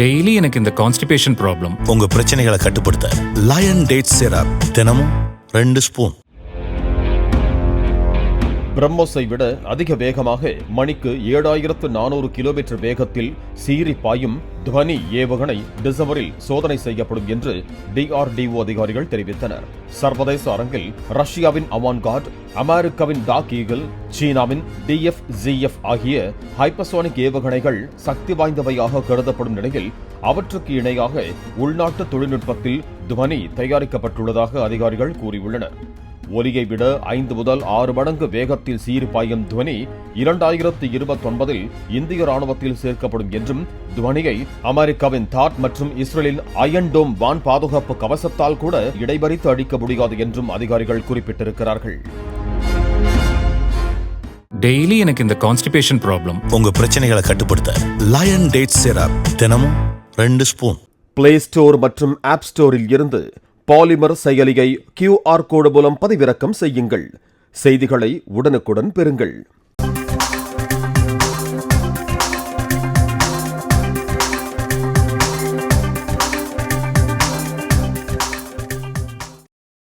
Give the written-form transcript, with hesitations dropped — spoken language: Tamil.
டெய்லி எனக்கு இந்த கான்ஸ்டிபேஷன் ப்ராப்ளம். உங்க பிரச்சனைகளை கட்டுப்படுத்த லயன் டேட் சிரப் தினமும் 2 ஸ்பூன். பிரம்மோஸை விட அதிக வேகமாக மணிக்கு 7400 கிலோமீட்டர் வேகத்தில் சீறி பாயும் துவனி ஏவுகணை டிசம்பரில் சோதனை செய்யப்படும் என்று DRDO அதிகாரிகள் தெரிவித்தனர். சர்வதேச அரங்கில் ரஷ்யாவின் அவான்கார்ட், அமெரிக்காவின் டாக் ஈகிள், சீனாவின் DFZF ஆகிய ஹைப்பர்சோனிக் ஏவுகணைகள் சக்தி வாய்ந்தவையாக கருதப்படும் நிலையில் அவற்றுக்கு இணையாக உள்நாட்டு தொழில்நுட்பத்தில் துவனி தயாரிக்கப்பட்டுள்ளதாக அதிகாரிகள் கூறியுள்ளனர். ஒலியை விட 5 முதல் 6 மடங்கு வேகத்தில் சீர்பாயும் துவனி 2029 இந்திய ராணுவத்தில் சேர்க்கப்படும் என்றும், துவனியை அமெரிக்காவின் தாட் மற்றும் இஸ்ரேலின் அயன் டோம் வான் பாதுகாப்பு கவசத்தால் கூட இடைமறித்து அடிக்க முடியாது என்றும் அதிகாரிகள் குறிப்பிட்டிருக்கிறார்கள். டெய்லி எனக்கு இந்த கான்ஸ்டிபேஷன் ப்ராப்ளம். உங்க பிரச்சனைகளை கட்டுப்படுத்த லயன் டேட் சிரப் தினமும் 2 ஸ்பூன். பிளே ஸ்டோர் மற்றும் ஆப் ஸ்டோரில் இருந்து பாலிமர் செயலியை QR கோடு மூலம் பதிவிறக்கம் செய்யுங்கள். செய்திகளை உடனுக்குடன் பெறுங்கள்.